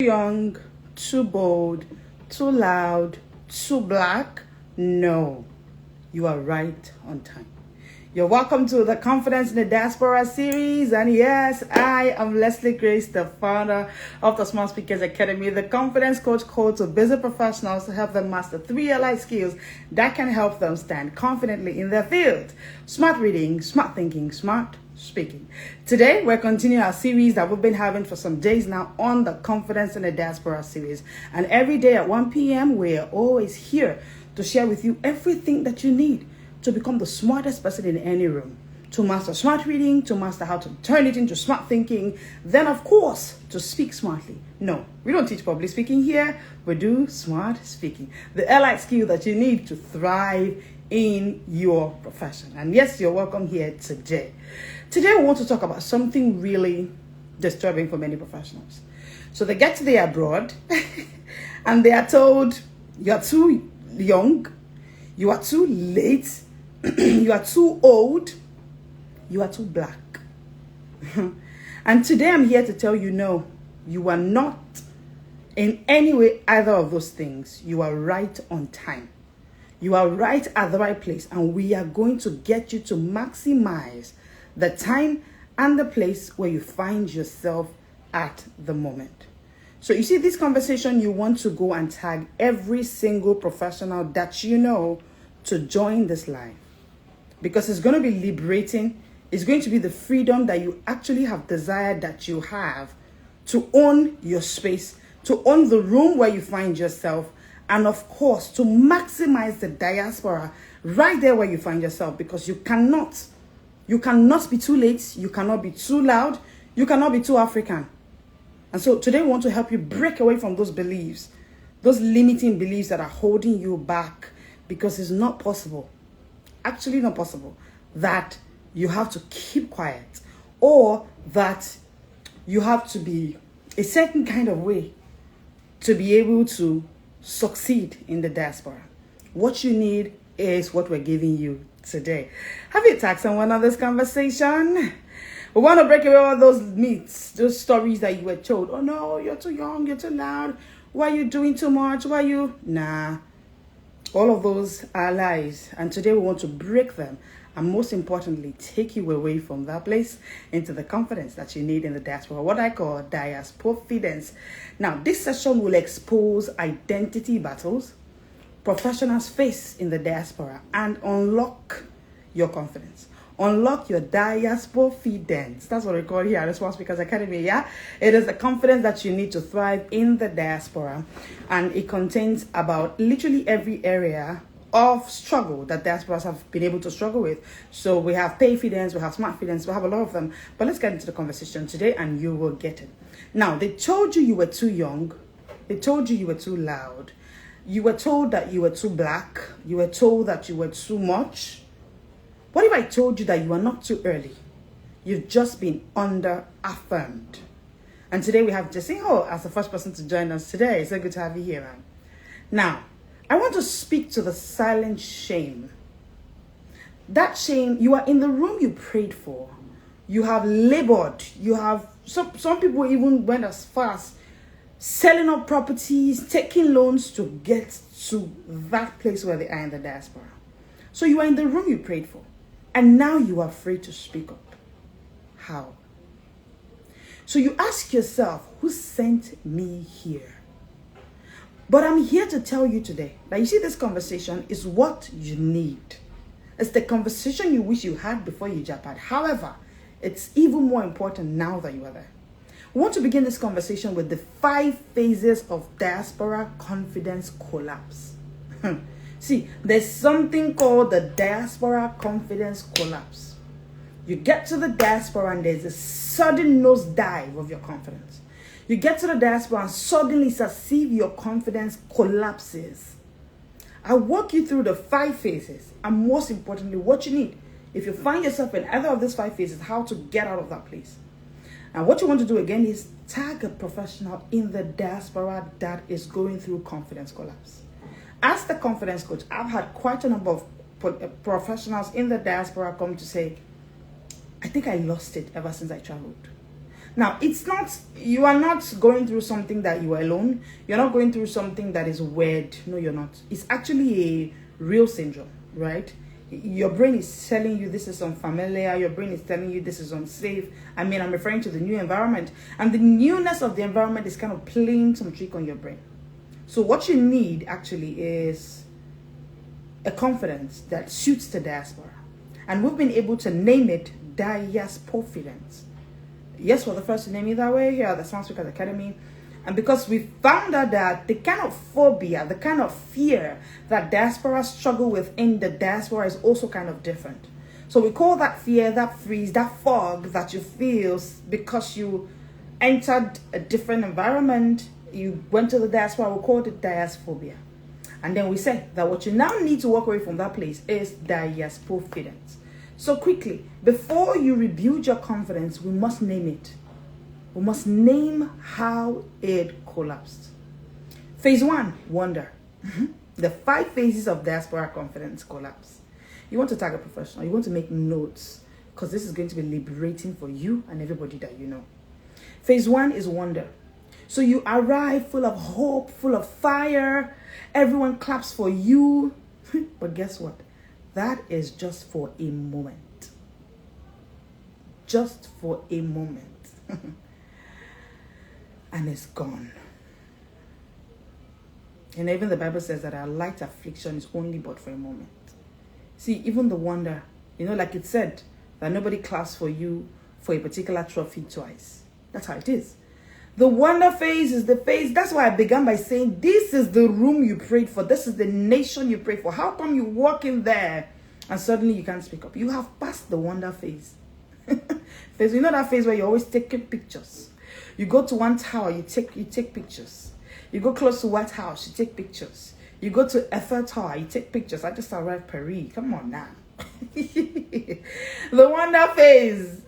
Young, too bold, too loud, too black. No, you are right on time. You're welcome to the Confidence in the Diaspora Series. And yes, I am Leslie Grace, the founder of the Smart Speakers Academy, the confidence coach to business professionals to help them master 3 allied skills that can help them stand confidently in their field. Smart reading, smart thinking, smart speaking. Today, we're continuing our series that we've been having for some days now on the Confidence in the Diaspora Series. And every day at 1 p.m., we're always here to share with you everything that you need to become the smartest person in any room, to master smart reading, to master how to turn it into smart thinking, then of course, to speak smartly. No, we don't teach public speaking here, we do smart speaking. The allied skill that you need to thrive in your profession. And yes, you're welcome here today. Today we want to talk about something really disturbing for many professionals. So they get to the abroad and they are told, you're too young, you are too late, you are too old, you are too black. And today I'm here to tell you, no, you are not in any way either of those things. You are right on time. You are right at the right place, and we are going to get you to maximize the time and the place where you find yourself at the moment. So you see, this conversation, you want to go and tag every single professional that you know to join this live, because it's going to be liberating. It's going to be the freedom that you actually have desired that you have to own your space, to own the room where you find yourself, and of course, to maximize the diaspora right there where you find yourself, because you cannot be too late, you cannot be too loud, you cannot be too African. And so today we want to help you break away from those beliefs, those limiting beliefs that are holding you back, because it's not possible, actually not possible, that you have to keep quiet, or that you have to be a certain kind of way to be able to succeed in the diaspora. What you need is what we're giving you today. Have you tagged someone on this conversation? We want to break away all those myths, those stories that you were told. Oh no, you're too young, you're too loud. Why are you doing too much? Why are you? Nah. All of those are lies. And today we want to break them. And most importantly, take you away from that place into the confidence that you need in the diaspora. What I call diaspora-fidence. Now, this session will expose identity battles professionals face in the diaspora and unlock your confidence. Unlock your diaspora-fidence. That's what we call here at the Smart Speakers Academy, yeah? It is the confidence that you need to thrive in the diaspora. And it contains about literally every area of struggle that diasporas have been able to struggle with. So we have pay-fidence, we have smart-fidence, we have a lot of them. But let's get into the conversation today and you will get it. Now, they told you were too young. They told you were too loud. You were told that you were too black. You were told that you were too much. What if I told you that you are not too early? You've just been under-affirmed. And today we have Jacinho as the first person to join us today. So good to have you here, man. Now, I want to speak to the silent shame. That shame, you are in the room you prayed for. You have labored. You have, some people even went as far as selling up properties, taking loans to get to that place where they are in the diaspora. So you are in the room you prayed for. And now you are afraid to speak up. How? So you ask yourself, who sent me here? But I'm here to tell you today that you see, this conversation is what you need. It's the conversation you wish you had before you jump out. However, it's even more important now that you are there. We want to begin this conversation with the 5 phases of diaspora confidence collapse. See, there's something called the diaspora confidence collapse. You get to the diaspora and there's a sudden nosedive of your confidence. You get to the diaspora and suddenly it's as if your confidence collapses. I'll walk you through the 5 phases and most importantly, what you need. If you find yourself in either of these 5 phases, how to get out of that place. And what you want to do again is tag a professional in the diaspora that is going through confidence collapse. As the confidence coach, I've had quite a number of professionals in the diaspora come to say, I think I lost it ever since I traveled. Now, it's not, you are not going through something that you are alone. You're not going through something that is weird. No, you're not. It's actually a real syndrome, right? Your brain is telling you this is unfamiliar. Your brain is telling you this is unsafe. I mean, I'm referring to the new environment. And the newness of the environment is kind of playing some trick on your brain. So what you need actually is a confidence that suits the diaspora. And we've been able to name it Diaspofidence. Yes, we're the first to name it that way here at the Smart Speakers Academy. And because we found out that the kind of phobia, the kind of fear that diaspora struggle with in the diaspora is also kind of different. So we call that fear, that freeze, that fog that you feel because you entered a different environment, you went to the diaspora, we call it diasphoria. And then we say that what you now need to walk away from that place is diaspofidence. So quickly, before you rebuild your confidence, we must name it. We must name how it collapsed. Phase 1, wonder. The 5 phases of diaspora confidence collapse. You want to tag a professional. You want to make notes because this is going to be liberating for you and everybody that you know. Phase 1 is wonder. So you arrive full of hope, full of fire. Everyone claps for you. But guess what? That is just for a moment. Just for a moment. And it's gone. And even the Bible says that our light affliction is only but for a moment. See, even the wonder, like it said, that nobody claps for you for a particular trophy twice. That's how it is. The wonder phase is the phase. That's why I began by saying, this is the room you prayed for. This is the nation you prayed for. How come you walk in there and suddenly you can't speak up? You have passed the wonder phase. Phase, that phase where you always take pictures. You go to one tower, you take pictures. You go close to White House, you take pictures. You go to Eiffel Tower, you take pictures. I just arrived Paris. Come on now. The wonder phase.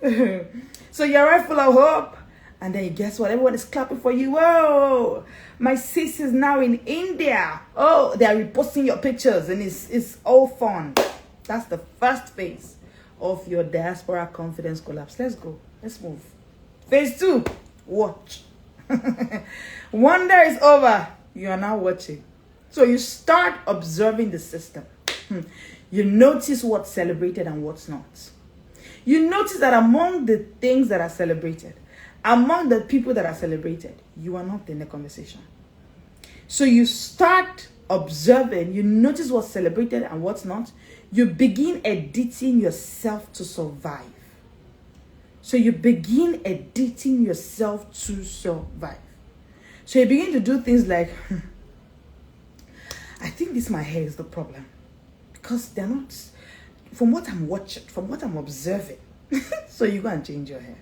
So you arrive full of hope. And then guess what? Everyone is clapping for you. Whoa, my sis is now in India. Oh, they are reposting your pictures and it's all fun. That's the first phase of your diaspora confidence collapse. Let's go. Let's move. Phase 2, watch. Wonder is over. You are now watching. So you start observing the system. You notice what's celebrated and what's not. You notice that among the things that are celebrated, among the people that are celebrated, you are not in the conversation. So you start observing, you notice what's celebrated and what's not. You begin editing yourself to survive. So you begin editing yourself to survive. So you begin to do things like, I think this my hair is the problem. Because they're not, from what I'm watching, from what I'm observing. So you go and change your hair.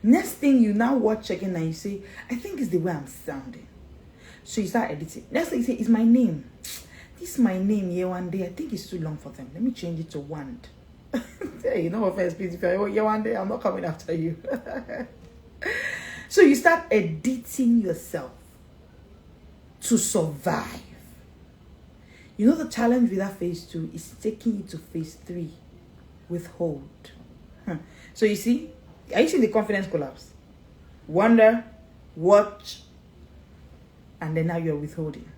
Next thing, you now watch again and you say, I think it's the way I'm sounding. So you start editing. Next thing you say, it's my name. This is my name here one day. I think it's too long for them. Let me change it to Wand. Hey, no offense, please. If you're here one day, I'm not coming after you. So you start editing yourself to survive. The challenge with that phase 2 is taking you to phase 3. Withhold. So you see, are you seeing the confidence collapse? Wonder, watch, and then now you're withholding.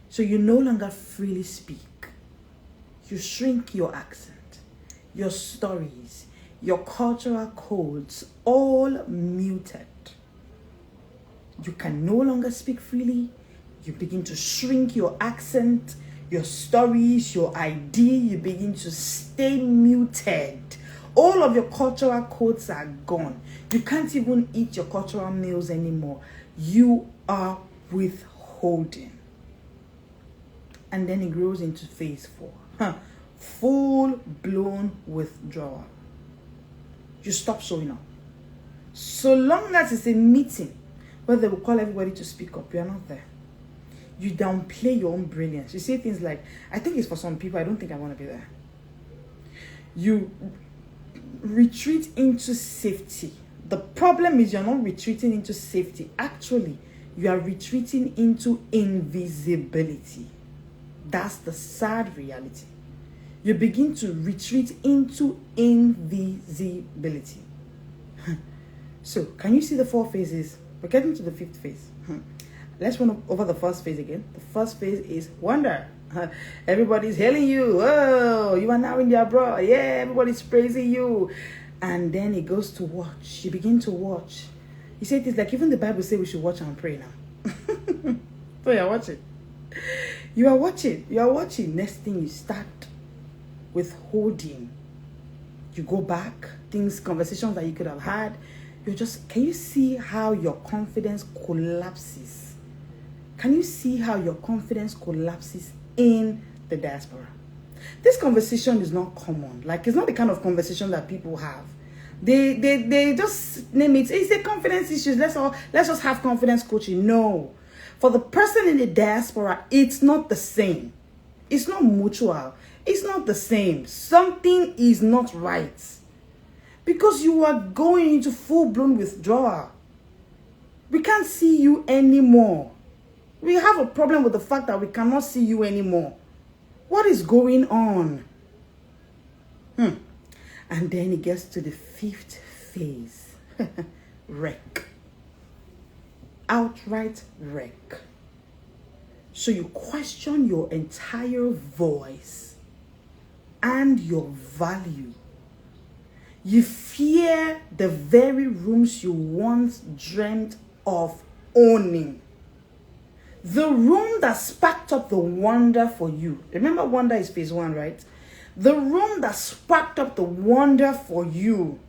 So you no longer freely speak. You shrink your accent, your stories, your cultural codes, all muted. You can no longer speak freely. You begin to shrink your accent, your stories, your idea. You begin to stay muted. All of your cultural codes are gone. You can't even eat your cultural meals anymore. You are withholding. And then it grows into phase 4. Full-blown withdrawal. You stop showing up. So long as it's a meeting where they will call everybody to speak up, you are not there. You downplay your own brilliance. You say things like, I think it's for some people, I don't think I want to be there. You retreat into safety. The problem is you're not retreating into safety. Actually, you are retreating into invisibility. That's the sad reality. You begin to retreat into invisibility. So, can you see the 4 phases? We're getting to the 5th phase. Let's run over the first phase again. The first phase is wonder. Everybody's hailing you. Oh, you are now in the abroad. Yeah, everybody's praising you. And then it goes to watch. You begin to watch. You say things like, even the Bible says we should watch and pray now. So you're watching. You are watching. You are watching. Next thing, you start withholding. You go back. Conversations that you could have had. Can you see how your confidence collapses? Can you see how your confidence collapses in the diaspora? This conversation is not common. Like, it's not the kind of conversation that people have. They just name it. It's a confidence issue. Let's just have confidence coaching. No. For the person in the diaspora, it's not the same. It's not mutual. It's not the same. Something is not right. Because you are going into full-blown withdrawal. We can't see you anymore. We have a problem with the fact that we cannot see you anymore. What is going on? And then it gets to the 5th phase. Wreck. Outright wreck. So you question your entire voice and your value. You fear the very rooms you once dreamt of owning. The room that sparked up the wonder for you. Remember, wonder is phase 1, right? The room that sparked up the wonder for you.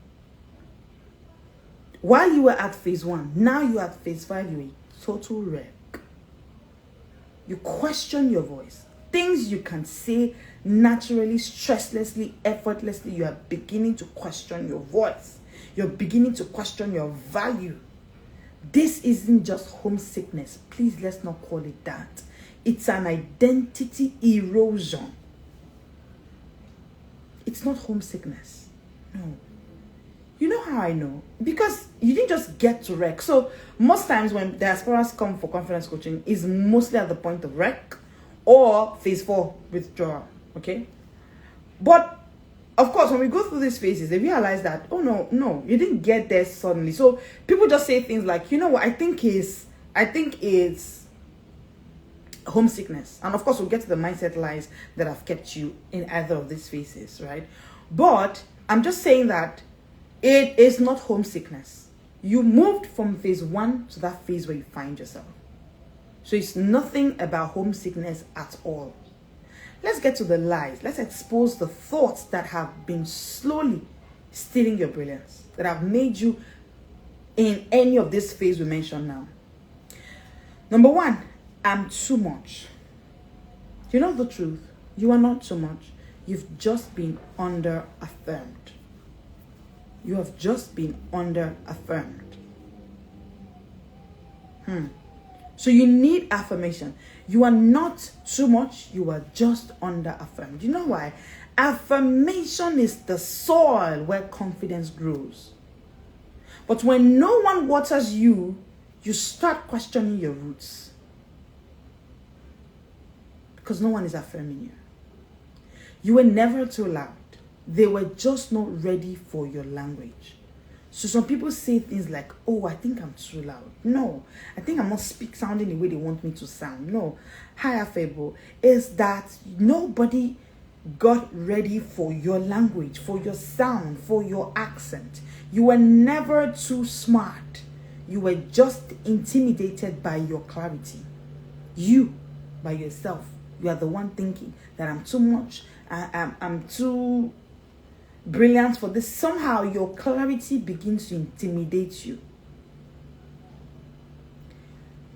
While you were at phase 1, now you're at phase 5, you're a total wreck. You question your voice. Things you can say naturally, stresslessly, effortlessly, you are beginning to question your voice. You're beginning to question your value. This isn't just homesickness. Please, let's not call it that. It's an identity erosion. It's not homesickness. No. You know how I know? Because you didn't just get to wreck. So most times when diasporas come for confidence coaching, is mostly at the point of wreck or phase 4 withdrawal. Okay? But of course, when we go through these phases, they realize that, oh no, you didn't get there suddenly. So people just say things like, you know what, I think it's homesickness. And of course, we'll get to the mindset lies that have kept you in either of these phases, right? But I'm just saying that it is not homesickness. You moved from phase 1 to that phase where you find yourself. So it's nothing about homesickness at all. Let's get to the lies. Let's expose the thoughts that have been slowly stealing your brilliance, that have made you in any of this phase we mentioned now. Number 1, I'm too much. You know the truth. You are not too much. You've just been under-affirmed. You have just been under-affirmed. So you need affirmation. You are not too much. You are just under-affirmed. You know why? Affirmation is the soil where confidence grows. But when no one waters you, you start questioning your roots. Because no one is affirming you. You were never too loud. They were just not ready for your language. So some people say things like, oh, I think I'm too loud. No, I think I'm not sounding the way they want me to sound. No, higher fable is that nobody got ready for your language, for your sound, for your accent. You were never too smart. You were just intimidated by your clarity. You, by yourself, you are the one thinking that I'm too much. I'm too brilliant for this. Somehow your clarity begins to intimidate you.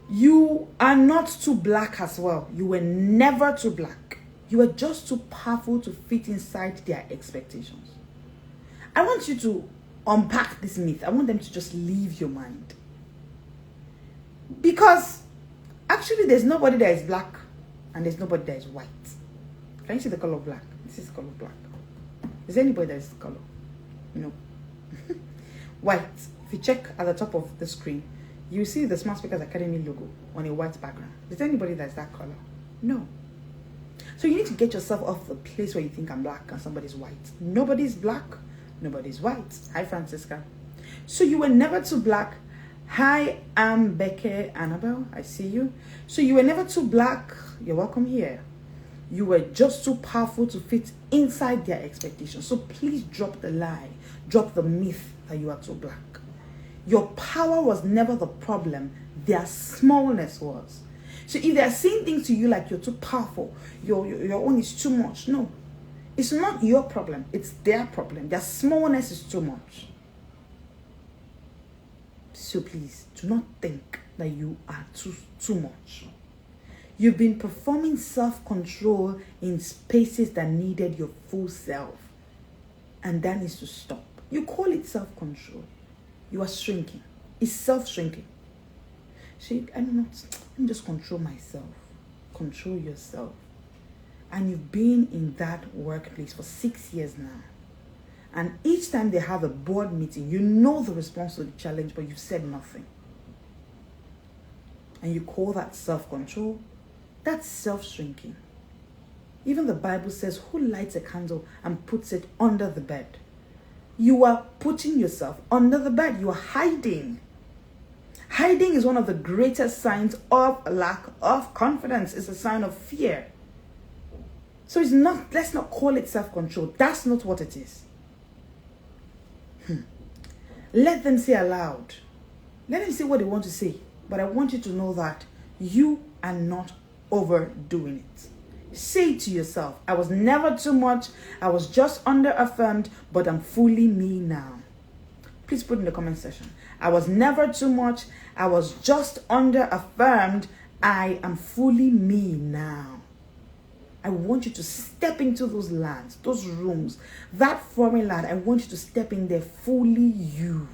You are not too black as well. You were never too black. You were just too powerful to fit inside their expectations. I want you to unpack this myth. I want them to just leave your mind. Because actually there's nobody that is black and there's nobody that is white. Can you see the color of black? This is the color of black. Is there anybody that is the color? No. White. If you check at the top of the screen, you see the Smart Speakers Academy logo on a white background. Is there anybody that's that color? No. So you need to get yourself off the place where you think I'm black and somebody's white. Nobody's black. Nobody's white. Hi, Francisca. So you were never too black. Hi, I'm Becky Annabelle. I see you. So you were never too black. You're welcome here. You were just too powerful to fit inside their expectations. So please drop the lie, drop the myth that you are too black. Your power was never the problem. Their smallness was. So if they are saying things to you like you're too powerful, your own is too much. No, it's not your problem. It's their problem. Their smallness is too much. So please do not think that you are too much. You've been performing self-control in spaces that needed your full self. And that needs to stop. You call it self-control. You are shrinking. It's self-shrinking. See, let me just control myself. Control yourself. And you've been in that workplace for 6 years now. And each time they have a board meeting, you know the response to the challenge, but you've said nothing. And you call that self-control. That's self-shrinking. Even the Bible says, who lights a candle and puts it under the bed? You are putting yourself under the bed. You are hiding. Hiding is one of the greatest signs of lack of confidence. It's a sign of fear. So let's not call it self-control. That's not what it is. Let them say aloud. Let them say what they want to say. But I want you to know that you are not overdoing it. Say to yourself, I was never too much. I was just under-affirmed, but I'm fully me now. Please put in the comment section. I was never too much. I was just under-affirmed. I am fully me now. I want you to step into those lands, those rooms, that foreign land. I want you to step in there fully you.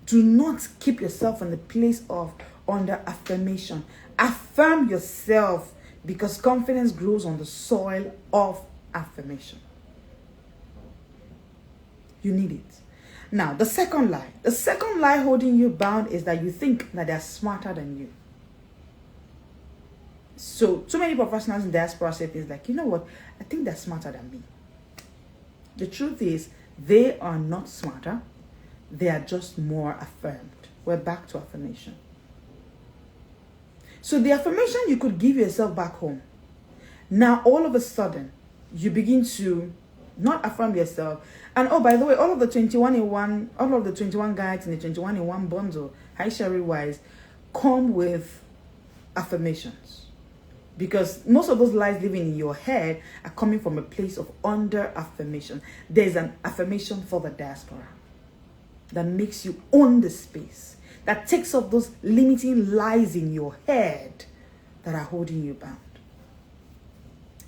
Do not keep yourself in the place of under-affirmation. Affirm yourself, because confidence grows on the soil of affirmation. You need it. Now, the second lie holding you bound is that you think that they're smarter than you. So, too many professionals in diaspora say things like, you know what, I think they're smarter than me. The truth is, they are not smarter. They are just more affirmed. We're back to affirmation. So the affirmation you could give yourself back home, now all of a sudden, you begin to not affirm yourself. And oh, by the way, all of the 21 guides in the 21 in 1 bundle, Hi Sherry Wise, come with affirmations. Because most of those lies living in your head are coming from a place of under-affirmation. There's an affirmation for the diaspora that makes you own the space, that takes off those limiting lies in your head that are holding you bound.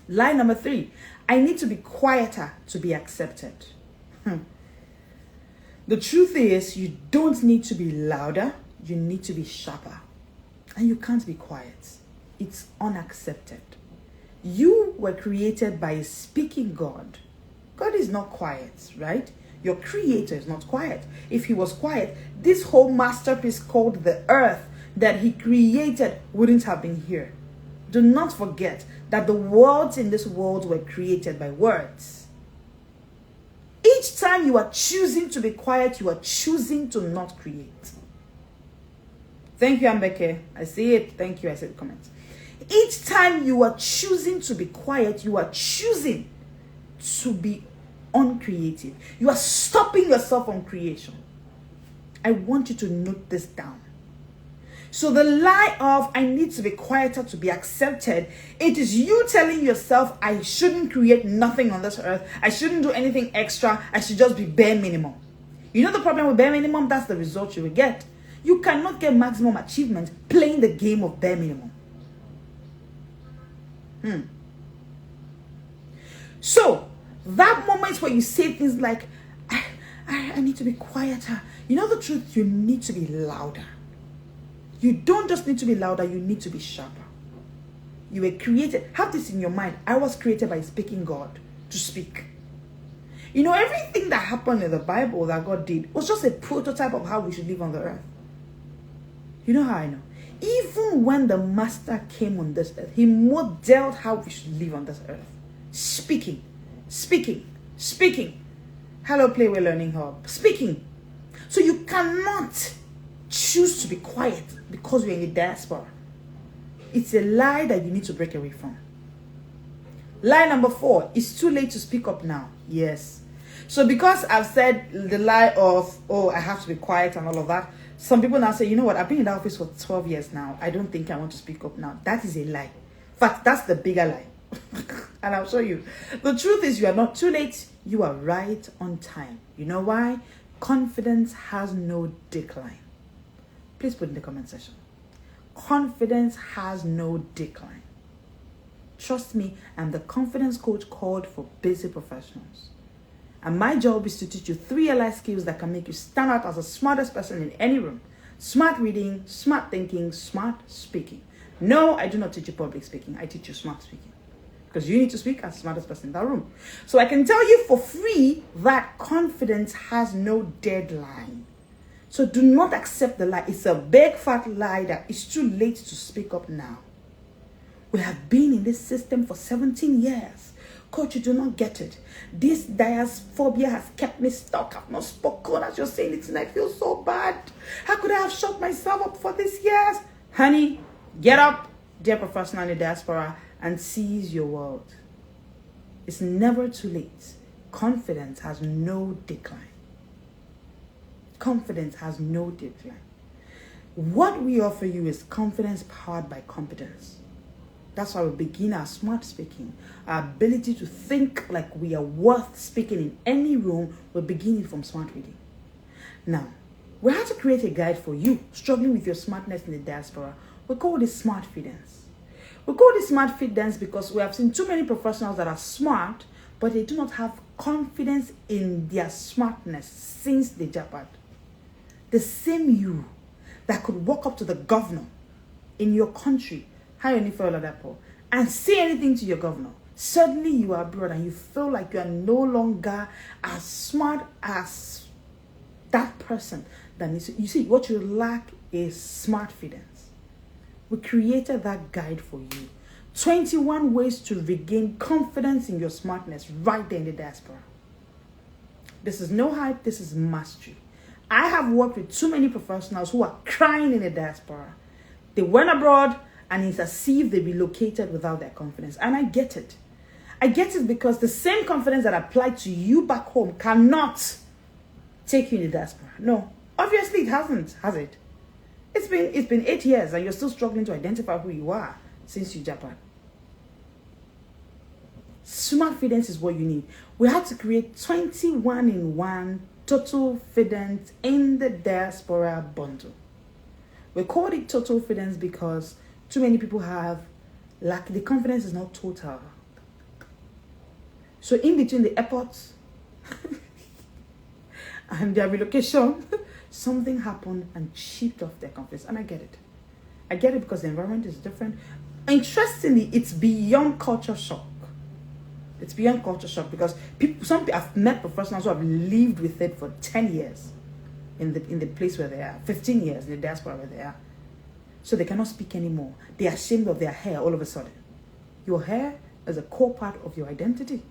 Lie number 3, I need to be quieter to be accepted. The truth is, you don't need to be louder, you need to be sharper. And you can't be quiet. It's unaccepted. You were created by a speaking God. God is not quiet, right? Your creator is not quiet. If he was quiet, this whole masterpiece called the earth that he created wouldn't have been here. Do not forget that the worlds in this world were created by words. Each time you are choosing to be quiet, you are choosing to not create. Thank you, Ambeke. I see it. Thank you. I said comments. Each time you are choosing to be quiet, you are choosing to be uncreative. You are stopping yourself from creation. I want you to note this down. So the lie of I need to be quieter to be accepted, it is you telling yourself I shouldn't create nothing on this earth. I shouldn't do anything extra. I should just be bare minimum. You know the problem with bare minimum? That's the result you will get. You cannot get maximum achievement playing the game of bare minimum. So, that moment where you say things like, I need to be quieter. You know the truth, you need to be louder. You don't just need to be louder, you need to be sharper. You were created, have this in your mind, I was created by a speaking God to speak. You know, everything that happened in the Bible that God did was just a prototype of how we should live on the earth. You know how I know? Even when the master came on this earth, he modeled how we should live on this earth. Speaking. Hello, Playway Learning Hub. Speaking. So you cannot choose to be quiet because you're in the diaspora. It's a lie that you need to break away from. Lie number 4, it's too late to speak up now. Yes. So because I've said the lie of, oh, I have to be quiet and all of that, some people now say, you know what, I've been in the office for 12 years now. I don't think I want to speak up now. That is a lie. In fact, that's the bigger lie. And I'll show you. The truth is, you are not too late. You are right on time. You know why? Confidence has no decline. Please put in the comment section. Confidence has no decline. Trust me, I'm the confidence coach called for busy professionals. And my job is to teach you 3 life skills that can make you stand out as the smartest person in any room. Smart reading, smart thinking, smart speaking. No, I do not teach you public speaking. I teach you smart speaking. Because you need to speak as the smartest person in that room. So I can tell you for free that confidence has no deadline. So do not accept the lie. It's a big fat lie that it's too late to speak up now. We have been in this system for 17 years. Coach, you do not get it. This diaphobia has kept me stuck. I've not spoken. As you're saying it tonight, I feel so bad. How could I have shut myself up for these years? Honey, get up, dear professional in the diaspora, and seize your world. It's never too late. Confidence has no decline. Confidence has no decline. What we offer you is confidence powered by competence. That's why we begin our smart speaking. Our ability to think like we are worth speaking in any room, we're beginning from smart reading. Now, we have to create a guide for you struggling with your smartness in the diaspora. We call this smart fidence. We call this smart fidence because we have seen too many professionals that are smart, but they do not have confidence in their smartness since they jabbed. The same you that could walk up to the governor in your country, and say anything to your governor. Suddenly you are abroad and you feel like you are no longer as smart as that person. You see, what you lack is smart fidence. We created that guide for you. 21 ways to regain confidence in your smartness right there in the diaspora. This is no hype, this is mastery. I have worked with too many professionals who are crying in the diaspora. They went abroad and it's as if they relocated without their confidence. And I get it. I get it because the same confidence that applied to you back home cannot take you in the diaspora. No, obviously it hasn't, has it? It's been 8 years and you're still struggling to identify who you are since you Japan. Smart fidence is what you need. We had to create 21-in-1 total fidence in the diaspora bundle. We called it total fidence because too many people have the confidence is not total. So in between the airports and their relocation, something happened and chipped off their confidence. And I get it. I get it because the environment is different. Interestingly, it's beyond culture shock. It's beyond culture shock because I've met professionals who have lived with it for 10 years in the place where they are, 15 years in the diaspora where they are. So they cannot speak anymore. They are ashamed of their hair all of a sudden. Your hair is a core part of your identity.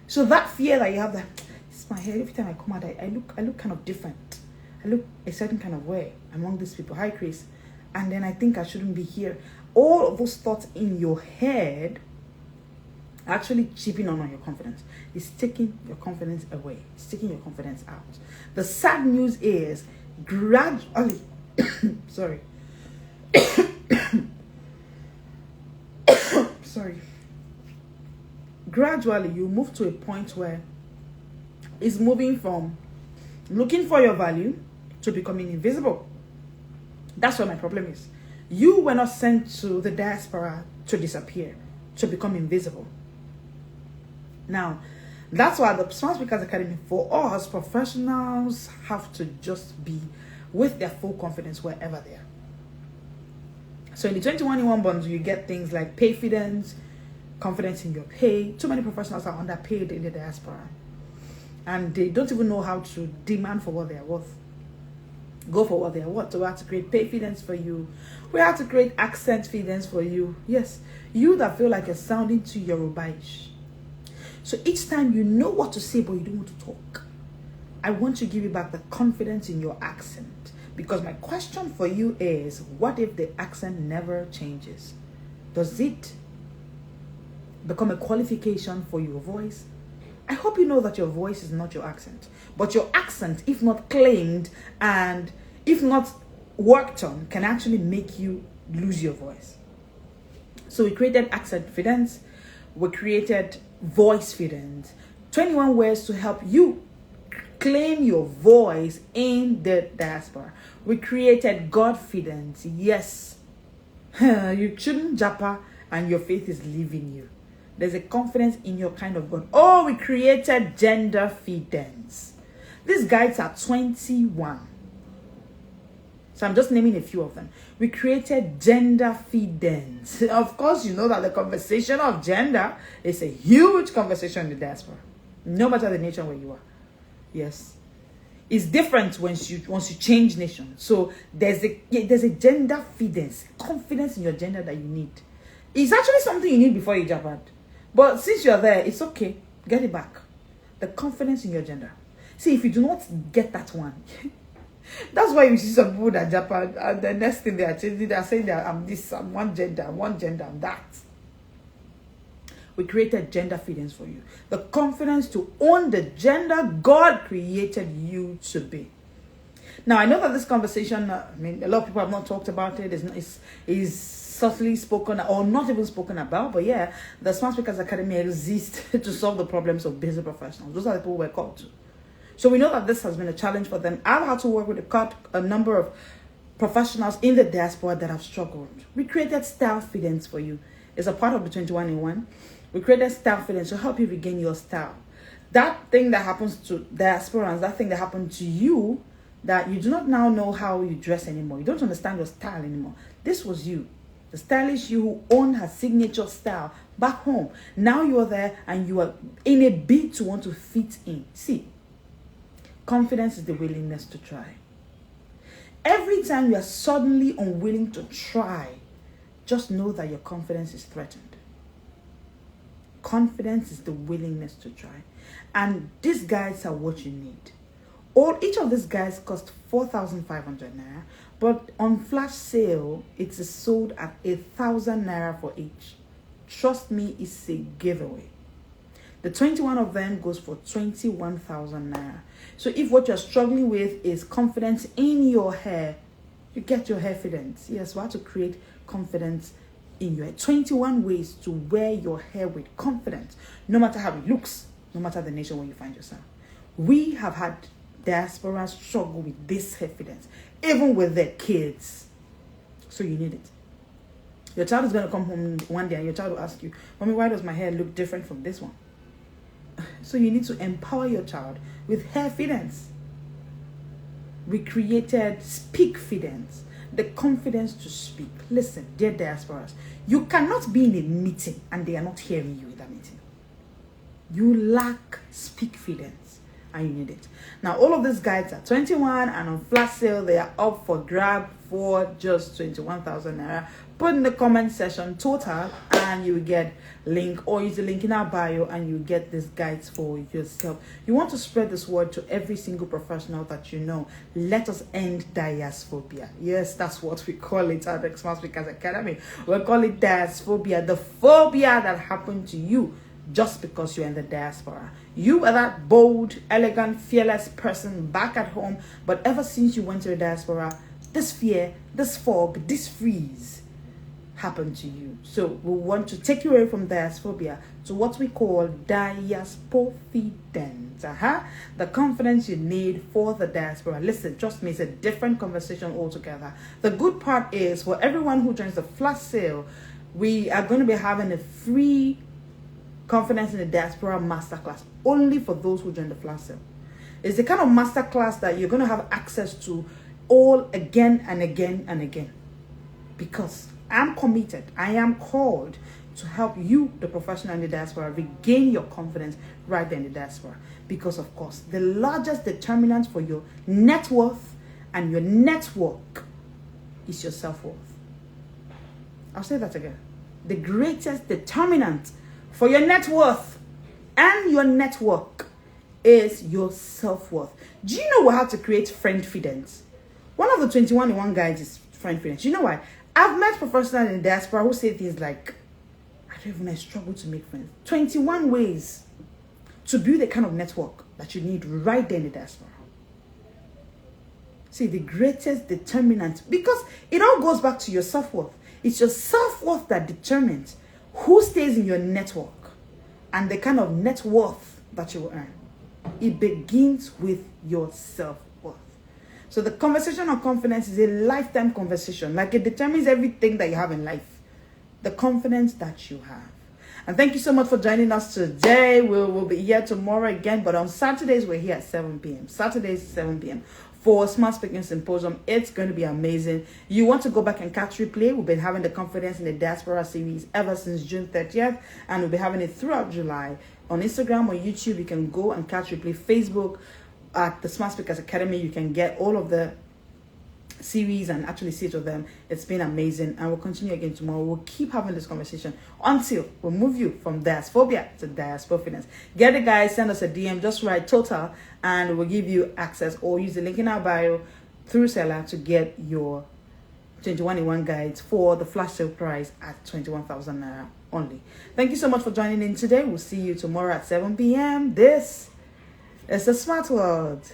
So that fear that you have, that it's my hair, every time I come out, I look kind of different. I look a certain kind of way among these people. Hi, Chris. And then I think I shouldn't be here. All of those thoughts in your head actually chipping on your confidence. It's taking your confidence away. It's taking your confidence out. The sad news is gradually, sorry, gradually you move to a point where it's moving from looking for your value to becoming invisible. That's what my problem is. You were not sent to the diaspora to disappear, to become invisible. Now, that's why the Smart Speakers Academy, for us professionals, have to just be with their full confidence wherever they are. So in the 21-in-1 bundle, you get things like pay fidence, confidence in your pay. Too many professionals are underpaid in the diaspora. And they don't even know how to demand for what they are worth. Go for what they are worth. So we have to create pay fidence for you. We have to create accent fidence for you. Yes, you that feel like you're sounding too Yoruba-ish. So each time you know what to say, but you don't want to talk. I want to give you back the confidence in your accent. Because my question for you is, what if the accent never changes? Does it become a qualification for your voice? I hope you know that your voice is not your accent. But your accent, if not claimed and if not worked on, can actually make you lose your voice. So we created accent fidence. We created voice fidence. 21 ways to help you claim your voice in the diaspora. We created Godfidence. Yes, you shouldn't japa and your faith is leaving you. There's a confidence in your kind of God. Oh, we created gender fidence. These guides are 21. So I'm just naming a few of them. We created gender fidence. Of course, you know that the conversation of gender is a huge conversation in the diaspora, no matter the nation where you are. Yes, it's different once you change nation. So there's a gender fidence, confidence in your gender that you need. It's actually something you need before you jump out. But since you're there, it's okay. Get it back. The confidence in your gender. See, if you do not get that one, that's why you see some people that jump out, and the next thing they are changing, they are saying that I'm this, I'm one gender, I'm that. We created gender fidence for you. The confidence to own the gender God created you to be. Now, I know that this conversation, a lot of people have not talked about it. It's subtly spoken or not even spoken about. But yeah, the Smart Speakers Academy exists to solve the problems of business professionals. Those are the people we're called to. So we know that this has been a challenge for them. I've had to work with a number of professionals in the diaspora that have struggled. We created style fidence for you. It's a part of the 21 in 1. We created style fidence to help you regain your style. That thing that happens to diasporans, that thing that happened to you, that you do not now know how you dress anymore. You don't understand your style anymore. This was you. The stylish you who owned her signature style back home. Now you are there and you are in a bid to want to fit in. See, confidence is the willingness to try. Every time you are suddenly unwilling to try, just know that your confidence is threatened. Confidence is the willingness to try. And these guides are what you need. Each of these guides cost 4,500 naira, but on flash sale, it is sold at 1,000 naira for each. Trust me, it's a giveaway. The 21 of them goes for 21,000 naira. So if what you're struggling with is confidence in your hair, you get your hair fidence. Yes, we have to create confidence in your hair. 21 ways to wear your hair with confidence, no matter how it looks, no matter the nation where you find yourself. We have had diaspora struggle with this hair fidence, even with their kids. So you need it. Your child is going to come home one day and your child will ask you, Mommy, why does my hair look different from this one? So you need to empower your child with hair fidence. We created speak fidence, the confidence to speak. Listen, dear diasporas, you cannot be in a meeting and they are not hearing you in that meeting. You lack speak fidence and you need it. Now, all of these guides are 21 and on flash sale, they are up for grab for just 21,000 naira. Put in the comment section total and you will get link, or use the link in our bio and you get these guides for yourself. You want to spread this word to every single professional that you know. Let us end diaphobia. Yes, that's what we call it at the Smart Speakers Academy. We call it diaphobia, the phobia that happened to you just because you're in the diaspora. You are that bold, elegant, fearless person back at home, but ever since you went to the diaspora, this fear, this fog, this freeze happened to you. So we want to take you away from diaphobia to what we call diaspofidence. The confidence you need for the diaspora. Listen, trust me, it's a different conversation altogether. The good part is, for everyone who joins the flash sale, we are going to be having a free confidence in the diaspora masterclass only for those who join the flash sale. It's the kind of masterclass that you're going to have access to all again and again and again, because I'm committed, I am called to help you, the professional in the diaspora, regain your confidence right there in the diaspora. Because of course, the largest determinant for your net worth and your network is your self-worth. I'll say that again. The greatest determinant for your net worth and your network is your self-worth. Do you know how to create friend-fidence? One of the 21 in 1 guides is friend-fidence. You know why? I've met professionals in diaspora who say things like, I struggle to make friends. 21 ways to build the kind of network that you need right there in the diaspora. See, the greatest determinant, because it all goes back to your self-worth. It's your self-worth that determines who stays in your network and the kind of net worth that you will earn. It begins with your self-worth. So the conversation on confidence is a lifetime conversation. Like, it determines everything that you have in life. The confidence that you have. And thank you so much for joining us today. We'll be here tomorrow again. But on Saturdays, we're here at 7 p.m. Saturdays, 7 p.m. for Smart Speaking Symposium. It's going to be amazing. You want to go back and catch replay? We've been having the Confidence in the Diaspora series ever since June 30th. And we'll be having it throughout July. On Instagram or YouTube, you can go and catch replay. Facebook, at the Smart Speakers Academy, you can get all of the series and actually see it with them. It's been amazing, and we'll continue again tomorrow. We'll keep having this conversation until we'll move you from diaphobia to diasporfinance. Get it, guys. Send us a DM. Just write total, and we'll give you access, or use the link in our bio through Seller to get your 21 in 1 guides for the flash sale price at 21,000 naira only. Thank you so much for joining in today. We'll see you tomorrow at 7 p.m. This is the Smart World.